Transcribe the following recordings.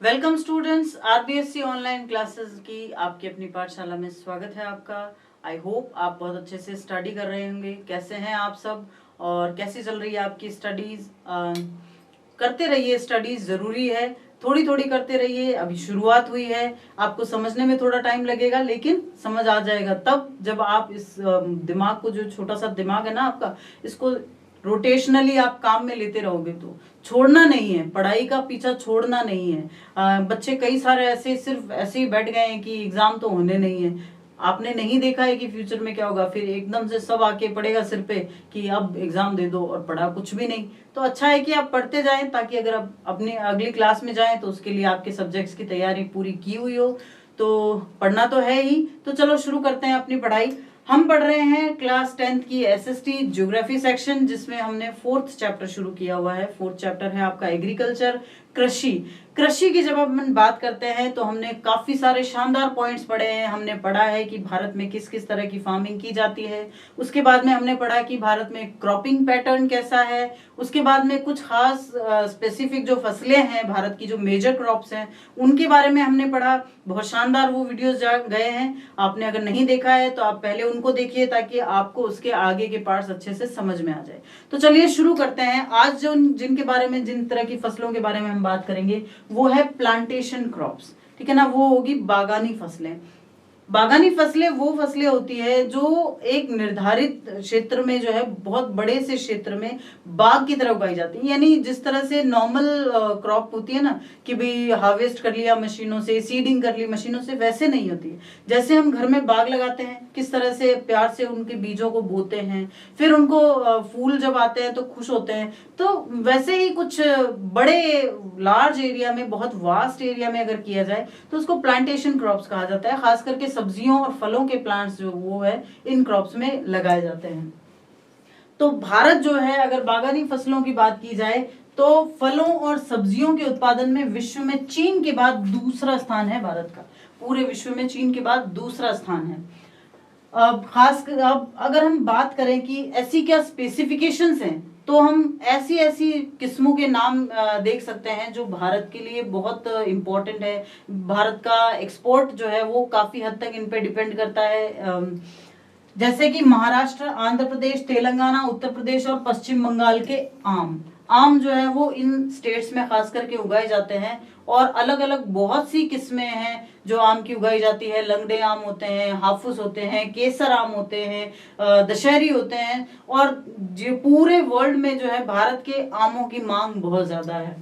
Welcome students, RBSC online classes की आपकी अपनी पाठशाला में स्वागत है आपका। आई होप आप बहुत अच्छे से स्टडी कर रहे होंगे। कैसे हैं आप सब और कैसी चल रही है आपकी स्टडीज? करते रहिए, स्टडीज जरूरी है, थोड़ी थोड़ी करते रहिए। अभी शुरुआत हुई है, आपको समझने में थोड़ा टाइम लगेगा लेकिन समझ आ जाएगा तब जब आप इस दिमाग को, जो छोटा सा दिमाग है ना आपका, इसको रोटेशनली आप काम में लेते रहोगे तो छोड़ना नहीं है, पढ़ाई का पीछा छोड़ना नहीं है। बच्चे कई सारे ऐसे सिर्फ ऐसे ही बैठ गए हैं कि एग्जाम तो होने नहीं है। आपने नहीं देखा है कि फ्यूचर में क्या होगा, फिर एकदम से सब आके पड़ेगा सिर पे कि अब एग्जाम दे दो और पढ़ा कुछ भी नहीं। तो अच्छा है कि आप पढ़ते जाएं ताकि अगर आप अपनी अगली क्लास में जाएं तो उसके लिए आपके सब्जेक्ट्स की तैयारी पूरी की हुई हो। तो पढ़ना तो है ही, तो चलो शुरू करते हैं अपनी पढ़ाई। हम पढ़ रहे हैं क्लास 10th की एसएसटी ज्योग्राफी सेक्शन, जिसमें हमने 4th चैप्टर शुरू किया हुआ है। 4th चैप्टर है आपका एग्रीकल्चर, कृषि। कृषि की जब हम बात करते हैं तो हमने काफी सारे शानदार पॉइंट्स पढ़े हैं। हमने पढ़ा है कि भारत में किस किस तरह की फार्मिंग की जाती है। उसके बाद में हमने पढ़ा कि भारत में क्रॉपिंग पैटर्न कैसा है। उसके बाद में कुछ खास स्पेसिफिक जो फसलें हैं भारत की, जो मेजर क्रॉप्स हैं, उनके बारे में हमने पढ़ा। बहुत शानदार वो वीडियोस गए हैं। आपने अगर नहीं देखा है तो आप पहले उनको देखिए ताकि आपको उसके आगे के पार्ट्स अच्छे से समझ में आ जाए। तो चलिए शुरू करते हैं। आज जो जिनके बारे में, जिन तरह की फसलों के बारे में हम बात करेंगे वो है प्लांटेशन क्रॉप्स। ठीक है ना, वो होगी बागानी फसलें। बागानी फसलें वो फसलें होती है जो एक निर्धारित क्षेत्र में, जो है बहुत बड़े से क्षेत्र में बाग की तरह उगाई जाती है। यानी जिस तरह से नॉर्मल क्रॉप होती है ना कि भाई हार्वेस्ट कर लिया मशीनों से, सीडिंग कर ली मशीनों से, वैसे नहीं होती है। जैसे हम घर में बाग लगाते हैं, किस तरह से प्यार से उनके बीजों को बोते हैं, फिर उनको फूल जब आते हैं तो खुश होते हैं, तो वैसे ही कुछ बड़े लार्ज एरिया में, बहुत वास्ट एरिया में अगर किया जाए तो उसको प्लांटेशन क्रॉप्स कहा जाता है। खास करके सब्जियों और फलों के प्लांट्स जो वो है इन क्रॉप्स में लगाए जाते हैं। तो भारत जो है, अगर बागानी फसलों की बात की जाए तो फलों और सब्जियों के उत्पादन में विश्व में चीन के बाद दूसरा स्थान है भारत का। पूरे विश्व में चीन के बाद दूसरा स्थान है। अब अगर हम बात करें कि ऐसी क्या स्पेसिफिकेशंस हैं, तो हम ऐसी ऐसी किस्मों के नाम देख सकते हैं जो भारत के लिए बहुत इम्पोर्टेंट है। भारत का एक्सपोर्ट जो है वो काफी हद तक इन पे डिपेंड करता है। जैसे कि महाराष्ट्र, आंध्र प्रदेश, तेलंगाना, उत्तर प्रदेश और पश्चिम बंगाल के आम आम जो है वो इन स्टेट्स में खास करके उगाए जाते हैं। और अलग अलग बहुत सी किस्में हैं जो आम की उगाई जाती है। लंगड़े आम होते हैं, हाफूस होते हैं, केसर आम होते हैं, दशहरी होते हैं। और जो पूरे वर्ल्ड में जो है भारत के आमों की मांग बहुत ज्यादा है।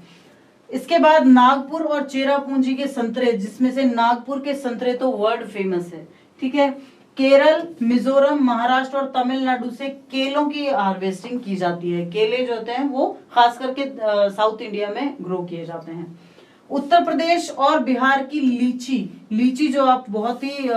इसके बाद नागपुर और चेरापूंजी के संतरे, जिसमें से नागपुर के संतरे तो वर्ल्ड फेमस है। ठीक है। केरल, मिजोरम, महाराष्ट्र और तमिलनाडु से केलों की हार्वेस्टिंग की जाती है। केले जो होते हैं वो खास करके साउथ इंडिया में ग्रो किए जाते हैं। उत्तर प्रदेश और बिहार की लीची, लीची जो आप बहुत ही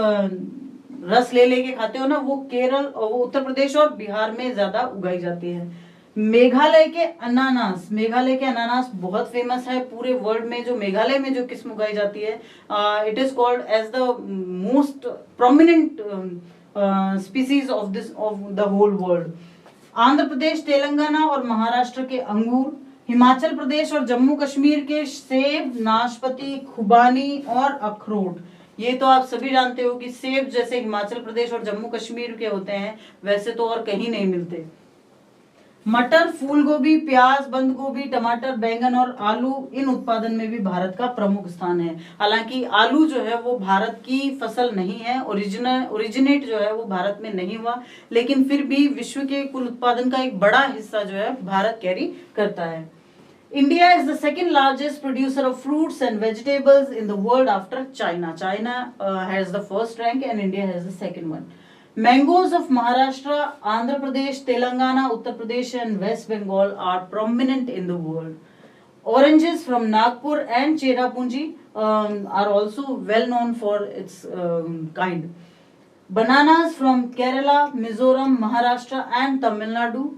रस ले लेके खाते हो ना, वो केरल और वो उत्तर प्रदेश और बिहार में ज्यादा उगाई जाती है। मेघालय के अनानास, मेघालय के अनानास बहुत फेमस है पूरे वर्ल्ड में। जो मेघालय में जो किस्म उगाई जाती है, it is called as the most prominent species of the whole world. Andhra Pradesh, Telangana और महाराष्ट्र के अंगूर, हिमाचल प्रदेश और जम्मू कश्मीर के सेब, नाशपाती, खुबानी और अखरोट। ये तो आप सभी जानते हो कि सेब जैसे हिमाचल प्रदेश और जम्मू कश्मीर के होते हैं, वैसे तो और कहीं नहीं मिलते। मटर, फूल गोभी, प्याज, बंद गोभी, टमाटर, बैंगन और आलू, इन उत्पादन में भी भारत का प्रमुख स्थान है। हालांकि आलू जो है वो भारत की फसल नहीं है, ओरिजिनेट जो है वो भारत में नहीं हुआ, लेकिन फिर भी विश्व के कुल उत्पादन का एक बड़ा हिस्सा जो है भारत कैरी करता है। India is the second largest producer of fruits and vegetables in the world after China. China has the first rank and India has the second one. Mangoes of Maharashtra, Andhra Pradesh, Telangana, Uttar Pradesh and West Bengal are prominent in the world. Oranges from Nagpur and Cherrapunji are also well known for its kind. Bananas from Kerala, Mizoram, Maharashtra and Tamil Nadu.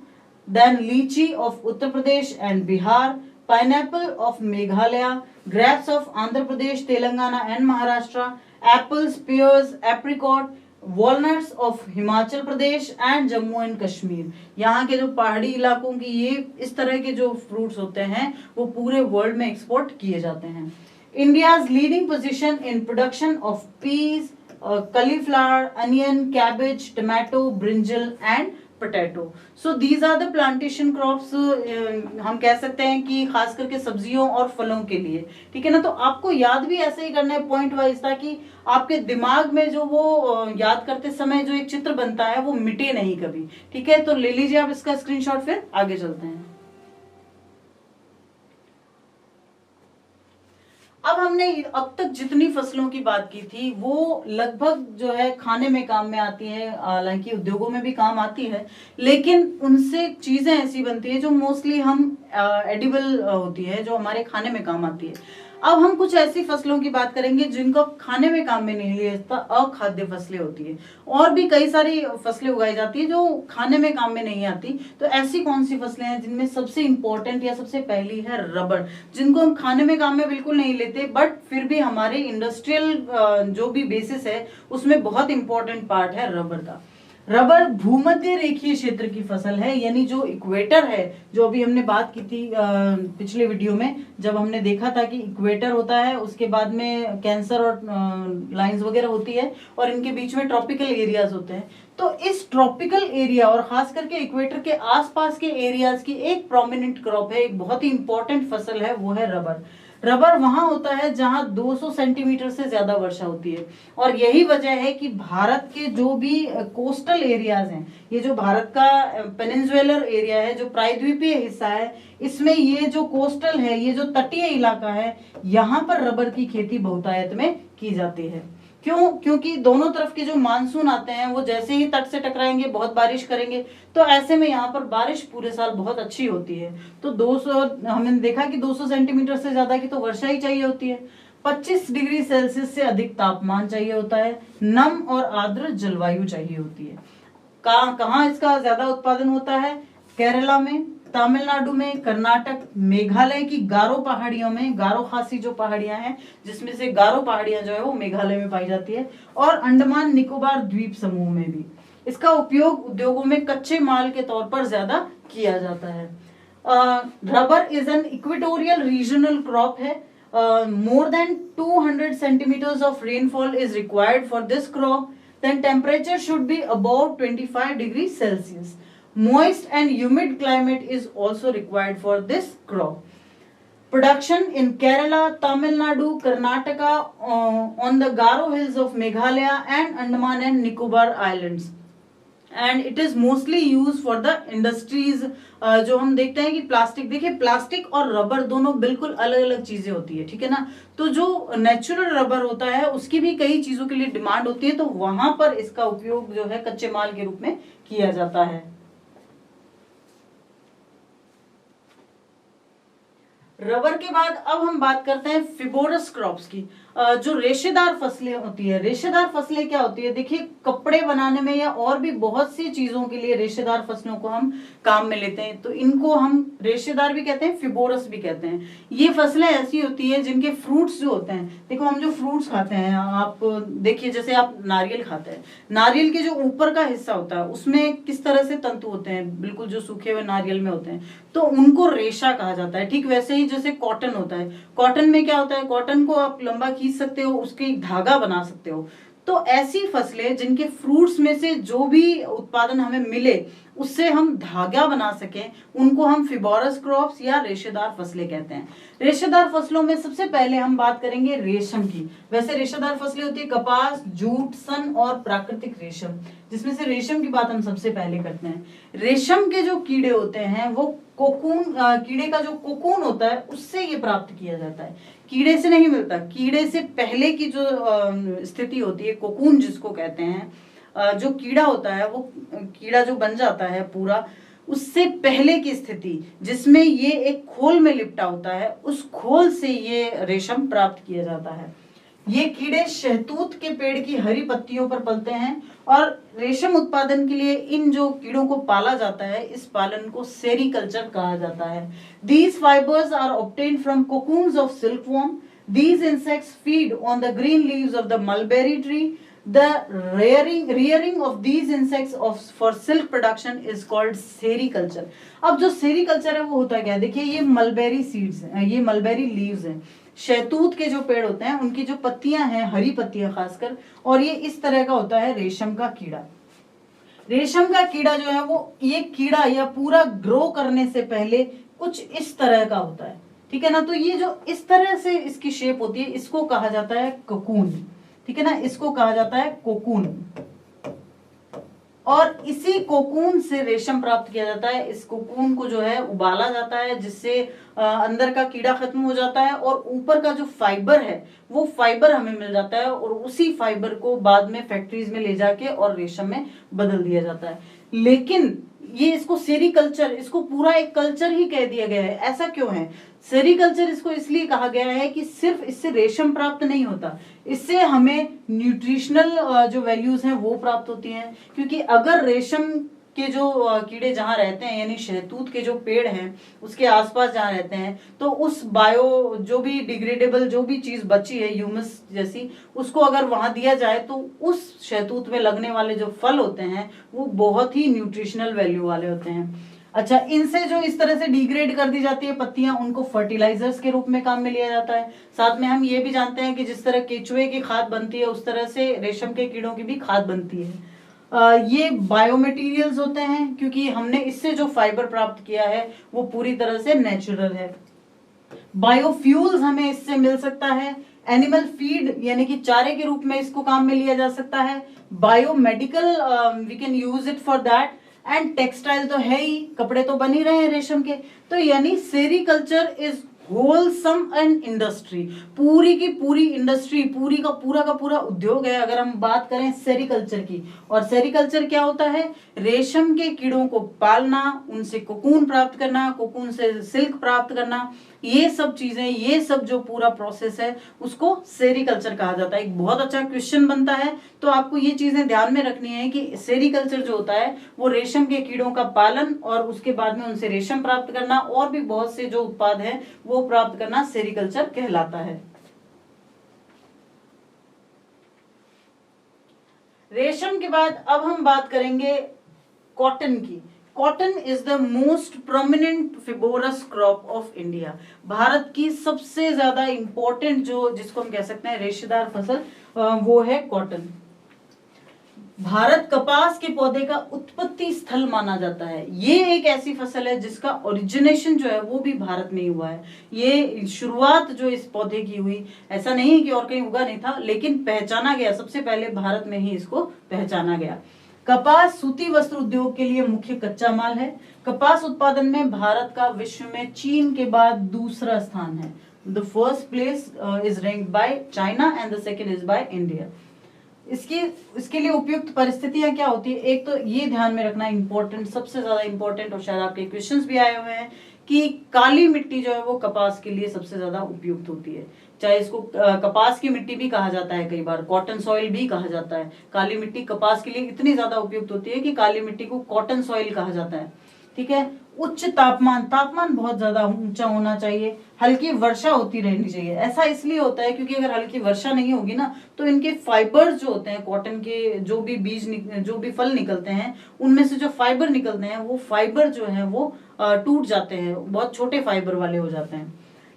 Then lychee of Uttar Pradesh and Bihar, pineapple of Meghalaya, grapes of Andhra Pradesh, Telangana and Maharashtra, apples, pears, apricot, walnuts of Himachal Pradesh and Jammu and Kashmir. यहाँ के जो पहाड़ी इलाकों की ये इस तरह के जो फ्रूट्स होते हैं वो पूरे वर्ल्ड में एक्सपोर्ट किए जाते हैं। India's leading position in production of peas, cauliflower, onion, cabbage, tomato, brinjal and potato. So these are the plantation crops. हम कह सकते हैं कि खास करके सब्जियों और फलों के लिए, ठीक है ना। तो आपको याद भी ऐसे ही करना है पॉइंट वाइज, ताकि आपके दिमाग में जो वो याद करते समय जो एक चित्र बनता है वो मिटे नहीं कभी, ठीक है। तो ले लीजिए आप इसका स्क्रीनशॉट, फिर आगे चलते हैं। अब हमने अब तक जितनी फसलों की बात की थी वो लगभग जो है खाने में काम में आती है, हालांकि उद्योगों में भी काम आती है, लेकिन उनसे चीजें ऐसी बनती है जो मोस्टली हम एडिबल होती है, जो हमारे खाने में काम आती है। अब हम कुछ ऐसी फसलों की बात करेंगे जिनको खाने में काम में नहीं लिया जाता, अखाद्य फसलें होती है। और भी कई सारी फसलें उगाई जाती है जो खाने में काम में नहीं आती। तो ऐसी कौन सी फसलें हैं जिनमें सबसे इंपॉर्टेंट या सबसे पहली है रबर, जिनको हम खाने में काम में बिल्कुल नहीं लेते, बट फिर भी हमारे इंडस्ट्रियल जो भी बेसिस है उसमें बहुत इंपॉर्टेंट पार्ट है रबर का। रबर भूमध्य रेखीय क्षेत्र की फसल है, यानी जो इक्वेटर है, जो अभी हमने बात की थी पिछले वीडियो में, जब हमने देखा था कि इक्वेटर होता है, उसके बाद में कैंसर और लाइंस वगैरह होती है, और इनके बीच में ट्रॉपिकल एरियाज होते हैं। तो इस ट्रॉपिकल एरिया और खास करके इक्वेटर के आसपास के एरियाज की एक प्रोमिनेंट क्रॉप है, एक बहुत ही इंपॉर्टेंट फसल है, वो है रबर। रबर वहां होता है जहां 200 सेंटीमीटर से ज्यादा वर्षा होती है, और यही वजह है कि भारत के जो भी कोस्टल एरियाज हैं, ये जो भारत का पेनिनसुलर एरिया है, जो प्रायद्वीपीय हिस्सा है, इसमें ये जो कोस्टल है, ये जो तटीय इलाका है, यहाँ पर रबर की खेती बहुतायत में की जाती है। क्यों? क्योंकि दोनों तरफ के जो मानसून आते हैं वो जैसे ही तट से टकराएंगे बहुत बारिश करेंगे, तो ऐसे में यहाँ पर बारिश पूरे साल बहुत अच्छी होती है। तो 200, हमने देखा कि 200 सेंटीमीटर से ज्यादा की तो वर्षा ही चाहिए होती है। 25 डिग्री सेल्सियस से अधिक तापमान चाहिए होता है, नम और आर्द्र जलवायु चाहिए होती है। कहाँ इसका ज्यादा उत्पादन होता है? केरला में, तमिलनाडु में, कर्नाटक, मेघालय की गारो पहाड़ियों में, गारो खासी जो पहाड़ियां हैं, जिसमें से गारो पहाड़ियां जो है वो मेघालय में पाई जाती है, और अंडमान निकोबार द्वीप समूह में भी। इसका उपयोग उद्योगों में कच्चे माल के तौर पर ज्यादा किया जाता है। Rubber is an equatorial regional crop है। More than 200 centimetres of rainfall is required for this crop, then temperature should be about 25 degree Celsius. Moist and humid climate is also required for this crop. Production in Kerala, Tamil Nadu, Karnataka, on the Garo hills of Meghalaya and Andaman and Nicobar Islands. And it is mostly used for the industries. जो हम देखते हैं कि plastic, देखिए plastic और rubber दोनों बिल्कुल अलग अलग चीजें होती है, ठीक है ना। तो जो नेचुरल रबर होता है उसकी भी कई चीजों के लिए डिमांड होती है, तो वहां पर इसका उपयोग जो है कच्चे माल के रूप में किया जाता है। रबर के बाद अब हम बात करते हैं फिबोरस क्रॉप्स की, जो रेशेदार फसलें होती है। रेशेदार फसलें क्या होती है? देखिए कपड़े बनाने में या और भी बहुत सी चीजों के लिए रेशेदार फसलों को हम काम में लेते हैं, तो इनको हम रेशेदार भी कहते हैं, फिबोरस भी कहते हैं। ये फसलें ऐसी होती है जिनके फ्रूट्स जो होते हैं, देखो हम जो फ्रूट्स खाते हैं, आप देखिए जैसे आप नारियल खाते हैं, नारियल के जो ऊपर का हिस्सा होता है उसमें किस तरह से तंतु होते हैं, बिल्कुल जो सूखे हुए नारियल में होते हैं, तो उनको रेशा कहा जाता है। ठीक वैसे ही जैसे कॉटन होता है, कॉटन में क्या होता है, कॉटन को आप लंबा खींच सकते हो, उसके एक धागा बना सकते हो। तो ऐसी फसलें जिनके फ्रूट्स में से जो भी उत्पादन हमें मिले उससे हम धागा बना सकें, उनको हम फिबोरस क्रॉप्स या रेशेदार फसलें कहते हैं। रेशेदार फसलों में सबसे पहले हम बात करेंगे रेशम की। वैसे रेशेदार फसलें होती है कपास, जूट, सन और प्राकृतिक रेशम, जिसमें से रेशम की बात हम सबसे पहले करते हैं। रेशम के जो कीड़े होते हैं वो कोकून, कीड़े का जो कोकून होता है उससे ये प्राप्त किया जाता है, कीड़े से नहीं मिलता। कीड़े से पहले की जो स्थिति होती है, कोकून जिसको कहते हैं, जो कीड़ा होता है, वो कीड़ा जो बन जाता है पूरा, उससे पहले की स्थिति जिसमें ये एक खोल में लिपटा होता है, उस खोल से ये रेशम प्राप्त किया जाता है। ये कीड़े शहतूत के पेड़ की हरी पत्तियों पर पलते हैं, और रेशम उत्पादन के लिए इन जो कीड़ों को पाला जाता है, इस पालन को सेरीकल्चर कहा जाता है। These fibers are obtained from cocoons of silkworm. These insects feed on the green leaves of the mulberry tree. The rearing of these insects for silk production is called sericulture. अब जो sericulture है वो होता क्या है? देखिए ये mulberry seeds हैं, ये मलबेरी लीव्स हैं, शहतूत के जो पेड़ होते हैं उनकी जो पत्तियां हैं, हरी पत्तियां खासकर, और ये इस तरह का होता है रेशम का कीड़ा। रेशम का कीड़ा जो है वो, ये कीड़ा या पूरा ग्रो करने से पहले कुछ इस तरह का होता है, ठीक है ना। तो ये जो इस तरह से इसकी शेप होती है, इसको कहा जाता है कोकून, ठीक है ना, इसको कहा जाता है कोकून। और इसी कोकून से रेशम प्राप्त किया जाता है। इस कोकून को जो है उबाला जाता है, जिससे अंदर का कीड़ा खत्म हो जाता है और ऊपर का जो फाइबर है वो फाइबर हमें मिल जाता है, और उसी फाइबर को बाद में फैक्ट्रीज में ले जाके और रेशम में बदल दिया जाता है। लेकिन ये इसको सेरीकल्चर, इसको पूरा एक कल्चर ही कह दिया गया है। ऐसा क्यों है? सेरीकल्चर इसको इसलिए कहा गया है कि सिर्फ इससे रेशम प्राप्त नहीं होता, इससे हमें न्यूट्रिशनल जो वैल्यूज हैं वो प्राप्त होती हैं। क्योंकि अगर रेशम के जो कीड़े जहां रहते हैं, यानी शहतूत के जो पेड़ हैं उसके आसपास जहां रहते हैं, तो उस बायो जो भी डिग्रेडेबल जो भी चीज बची है ह्यूमस जैसी, उसको अगर वहां दिया जाए तो उस शहतूत में लगने वाले जो फल होते हैं वो बहुत ही न्यूट्रिशनल वैल्यू वाले होते हैं। अच्छा, इनसे जो इस तरह से डिग्रेड कर दी जाती है पत्तियां, उनको फर्टिलाइजर्स के रूप में काम में लिया जाता है। साथ में हम ये भी जानते हैं कि जिस तरह केचुए की खाद बनती है उस तरह से रेशम के कीड़ों की भी खाद बनती है। ये बायोमटेरियल्स होते हैं, क्योंकि हमने इससे जो फाइबर प्राप्त किया है वो पूरी तरह से नेचुरल है। बायोफ्यूल्स हमें इससे मिल सकता है। एनिमल फीड यानी कि चारे के रूप में इसको काम में लिया जा सकता है। Biomedical we can use it for that. And textile तो है ही, कपड़े तो बन ही रहे हैं रेशम के। तो यानी sericulture is wholesome and industry, पूरी की पूरी इंडस्ट्री, पूरी का पूरा उद्योग है अगर हम बात करें सेरीकल्चर की। और सेरीकल्चर क्या होता है? रेशम के कीड़ों को पालना, उनसे कोकून प्राप्त करना, कोकून से सिल्क प्राप्त करना, ये सब चीजें, ये सब जो पूरा प्रोसेस है उसको सेरीकल्चर कहा जाता है। एक बहुत अच्छा क्वेश्चन बनता है, तो आपको ये चीजें ध्यान में रखनी है कि सेरीकल्चर जो होता है वो रेशम के कीड़ों का पालन और उसके बाद में उनसे रेशम प्राप्त करना और भी बहुत से जो उत्पाद है वो प्राप्त करना सेरीकल्चर कहलाता है। रेशम के बाद अब हम बात करेंगे कॉटन की। Cotton is the most prominent fibrous crop of India. Bharat की सबसे ज्यादा इंपॉर्टेंट जो, जिसको हम कह सकते हैं रेशेदार फसल, वो है कॉटन। भारत कपास के पौधे का उत्पत्ति स्थल माना जाता है। ये एक ऐसी फसल है जिसका ओरिजिनेशन जो है वो भी भारत में ही हुआ है। ये शुरुआत जो इस पौधे की हुई, ऐसा नहीं है कि और कहीं उगा नहीं था, लेकिन पहचाना गया सबसे पहले भारत में ही इसको पहचाना गया। कपास सूती वस्त्र उद्योग के लिए मुख्य कच्चा माल है। कपास उत्पादन में भारत का विश्व में चीन के बाद दूसरा स्थान है। The first place is ranked by China and the second is by India. इसके लिए उपयुक्त परिस्थितियां क्या होती है? एक तो ये ध्यान में रखना इंपॉर्टेंट, सबसे ज्यादा इंपॉर्टेंट, और शायद आपके क्वेश्चंस भी आए हुए हैं कि काली मिट्टी जो है वो कपास के लिए सबसे ज्यादा उपयुक्त होती है। चाहे इसको कपास की मिट्टी भी कहा जाता है, कई बार कॉटन सॉइल भी कहा जाता है। काली मिट्टी कपास के लिए इतनी ज्यादा उपयुक्त होती है कि काली मिट्टी को कॉटन सॉइल कहा जाता है, ठीक है। उच्च तापमान बहुत ज्यादा ऊंचा होना चाहिए। हल्की वर्षा होती रहनी चाहिए। ऐसा इसलिए होता है क्योंकि अगर हल्की वर्षा नहीं होगी ना तो इनके फाइबर्स जो होते हैं, कॉटन के जो भी बीज जो भी फल निकलते हैं उनमें से जो फाइबर निकलते हैं वो फाइबर जो है वो टूट जाते हैं, बहुत छोटे फाइबर वाले हो जाते हैं।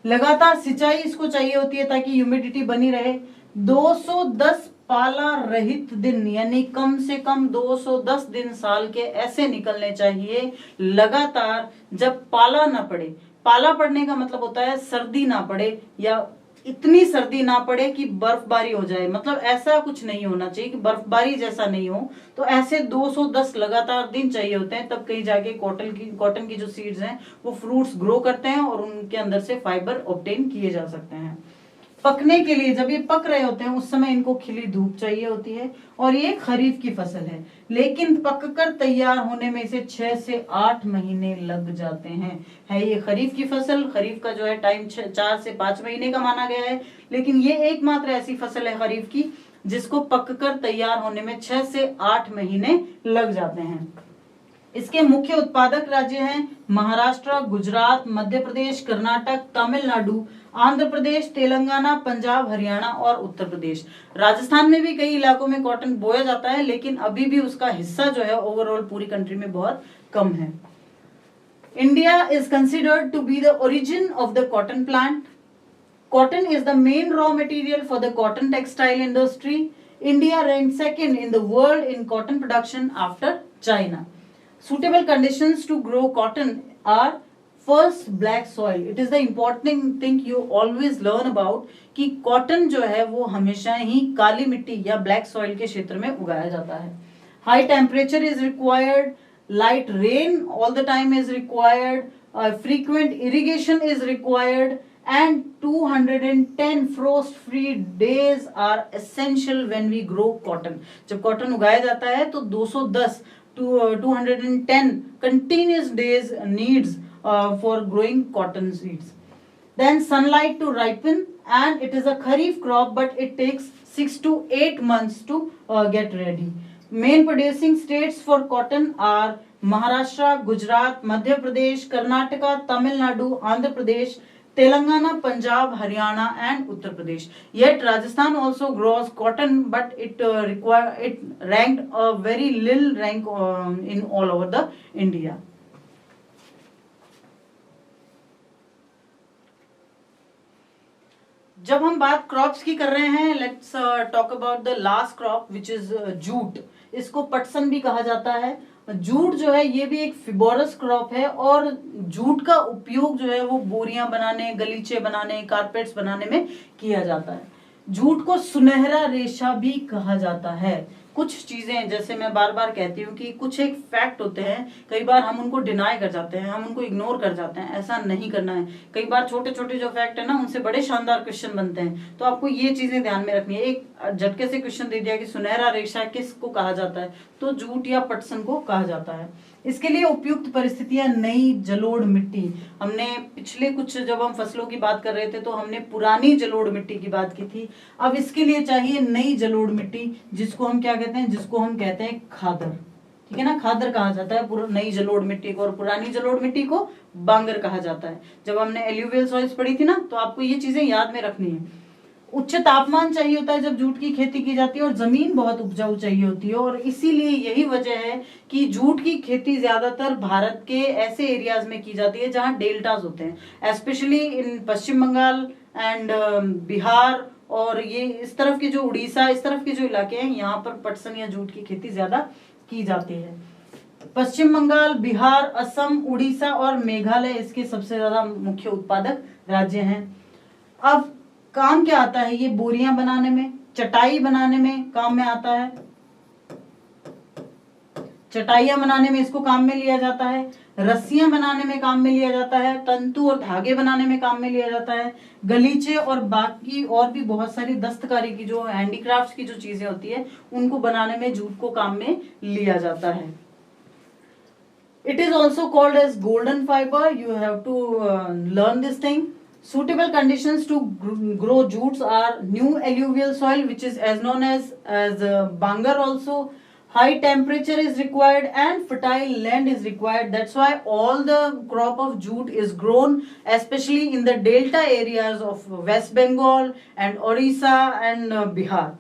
लगातार सिंचाई इसको चाहिए होती है ताकि ह्यूमिडिटी बनी रहे। 210 पाला रहित दिन, यानी कम से कम 210 दिन साल के ऐसे निकलने चाहिए लगातार जब पाला ना पड़े। पाला पड़ने का मतलब होता है सर्दी ना पड़े या इतनी सर्दी ना पड़े कि बर्फबारी हो जाए, मतलब ऐसा कुछ नहीं होना चाहिए कि बर्फबारी जैसा नहीं हो। तो ऐसे 210 लगातार दिन चाहिए होते हैं, तब कहीं जाके कॉटन की जो सीड्स हैं वो फ्रूट्स ग्रो करते हैं और उनके अंदर से फाइबर ऑब्टेन किए जा सकते हैं। पकने के लिए, जब ये पक रहे होते हैं उस समय इनको खिली धूप चाहिए होती है। और ये खरीफ की फसल है, लेकिन पककर तैयार होने में इसे 6 से 8 महीने लग जाते हैं। है ये खरीफ की फसल, खरीफ का जो है टाइम 4 से 5 महीने का माना गया है, लेकिन ये एकमात्र ऐसी फसल है खरीफ की जिसको पककर तैयार होने में 6 से 8 महीने लग जाते हैं। इसके मुख्य उत्पादक राज्य हैं महाराष्ट्र, गुजरात, मध्य प्रदेश, कर्नाटक, तमिलनाडु, आंध्र प्रदेश, तेलंगाना, पंजाब, हरियाणा और उत्तर प्रदेश। राजस्थान में भी कई इलाकों में कॉटन बोया जाता है, लेकिन अभी भी उसका हिस्सा जो है ओवरऑल पूरी कंट्री में बहुत कम है। India is considered to be the origin of the cotton plant. Cotton is the main raw material for the cotton textile industry. India ranked second in the world in cotton production after China. Suitable conditions to grow cotton are first black soil. It is the important thing you always learn about कि cotton जो है वो हमेशा ही काली मिट्टी या black soil के क्षेत्र में उगाया जाता है. High temperature is required, light rain all the time is required, frequent irrigation is required, and 210 frost free days are essential when we grow cotton. जब कॉटन उगाया जाता है तो 210 to 210 continuous days needs for growing cotton seeds. Then sunlight to ripen, and it is a kharif crop but it takes 6 to 8 months to get ready. Main producing states for cotton are Maharashtra, Gujarat, Madhya Pradesh, Karnataka, Tamil Nadu, Andhra Pradesh, Telangana, Punjab, Haryana, and Uttar Pradesh. Yet Rajasthan also grows cotton, but it ranked a very little rank in all over the India. जब हम बात crops की कर रहे हैं, let's talk about the last crop which is jute. इसको पटसन भी कहा जाता है. जूट जो है ये भी एक फिबोरस क्रॉप है और जूट का उपयोग जो है वो बोरियां बनाने, गलीचे बनाने, कारपेट्स बनाने में किया जाता है. जूट को सुनहरा रेशा भी कहा जाता है. कुछ चीजें जैसे मैं बार बार कहती हूँ कि कुछ एक फैक्ट होते हैं, कई बार हम उनको डिनाई कर जाते हैं, हम उनको इग्नोर कर जाते हैं. ऐसा नहीं करना है. कई बार छोटे छोटे जो फैक्ट है ना उनसे बड़े शानदार क्वेश्चन बनते हैं, तो आपको ये चीजें ध्यान में रखनी है. एक झटके से क्वेश्चन दे दिया कि सुनहरा रेशा किसको कहा जाता है, तो जूट या पटसन को कहा जाता है. इसके लिए उपयुक्त परिस्थितियां नई जलोढ़ मिट्टी. हमने पिछले कुछ जब हम फसलों की बात कर रहे थे तो हमने पुरानी जलोढ़ मिट्टी की बात की थी. अब इसके लिए चाहिए नई जलोढ़ मिट्टी, जिसको हम क्या कहते हैं, जिसको हम कहते हैं खादर. ठीक है ना, खादर कहा जाता है नई जलोढ़ मिट्टी को, और पुरानी जलोढ़ मिट्टी को बांगर कहा जाता है. जब हमने एल्यूवियल सॉइल्स पढ़ी थी ना, तो आपको ये चीजें याद में रखनी है. उच्च तापमान चाहिए होता है जब जूट की खेती की जाती है, और जमीन बहुत उपजाऊ चाहिए होती है, और इसीलिए यही वजह है कि जूट की खेती ज्यादातर भारत के ऐसे एरियाज में की जाती है जहां डेल्टाज होते हैं, especially in Paschim Bangal and Bihar, और ये इस तरफ के जो उड़ीसा, इस तरफ के जो इलाके हैं, यहाँ पर पटसन या जूट की खेती ज्यादा की जाती है. पश्चिम बंगाल, बिहार, असम, उड़ीसा और मेघालय इसके सबसे ज्यादा मुख्य उत्पादक राज्य हैं. अब काम क्या आता है, ये बोरियां बनाने में, चटाई बनाने में काम में आता है. चटाइयां बनाने में इसको काम में लिया जाता है. रस्सियां बनाने में काम में लिया जाता है. तंतु और धागे बनाने में काम में लिया जाता है. गलीचे और बाकी और भी बहुत सारी दस्तकारी की जो हैंडीक्राफ्ट की जो चीजें होती है उनको बनाने में जूट को काम में लिया जाता है. It is also called as golden fiber. You have to learn this thing. Suitable conditions to grow jutes are new alluvial soil, which is as known as bangar also. High temperature is required and fertile land is required. That's why all the crop of jute is grown, especially in the delta areas of West Bengal and Orissa and Bihar.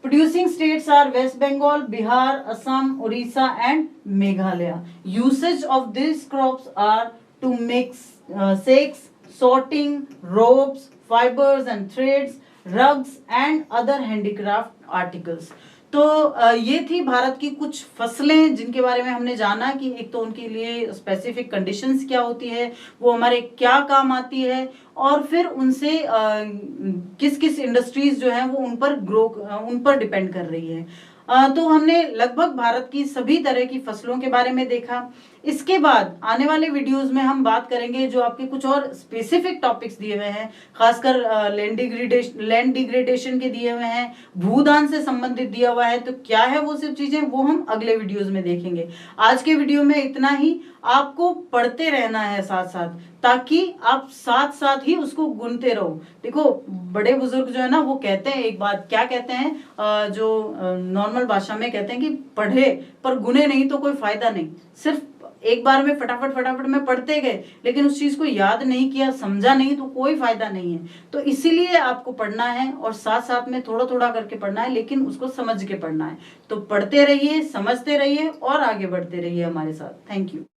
Producing states are West Bengal, Bihar, Assam, Orissa and Meghalaya. Usage of these crops are to make sacks, sorting, ropes, fibers and threads, rugs and other handicraft articles. तो ये थी भारत की कुछ फसलें जिनके बारे में हमने जाना कि एक तो उनके लिए स्पेसिफिक कंडीशंस क्या होती है, वो हमारे क्या काम आती है, और फिर उनसे किस किस इंडस्ट्रीज जो है वो उन पर डिपेंड कर रही है. तो हमने लगभग भारत की सभी तरह की फसलों के बारे में देखा. इसके बाद आने वाले वीडियोस में हम बात करेंगे जो आपके कुछ और स्पेसिफिक टॉपिक्स दिए हुए हैं, खासकर लैंड डिग्रेडेशन के दिए हुए हैं, भूदान से संबंधित दिया हुआ है. तो क्या है वो सब चीजें, वो हम अगले वीडियोस में देखेंगे. आज के वीडियो में इतना ही. आपको पढ़ते रहना है साथ साथ, ताकि आप साथ साथ ही उसको गुनते रहो. देखो बड़े बुजुर्ग जो है ना वो कहते हैं एक बात, क्या कहते हैं, जो नॉर्मल भाषा में कहते हैं कि पढ़े पर गुने नहीं तो कोई फायदा नहीं. सिर्फ एक बार में फटाफट में पढ़ते गए लेकिन उस चीज को याद नहीं किया, समझा नहीं, तो कोई फायदा नहीं है. तो इसीलिए आपको पढ़ना है और साथ साथ में थोड़ा थोड़ा करके पढ़ना है, लेकिन उसको समझ के पढ़ना है. तो पढ़ते रहिए, समझते रहिए और आगे बढ़ते रहिए हमारे साथ. Thank you.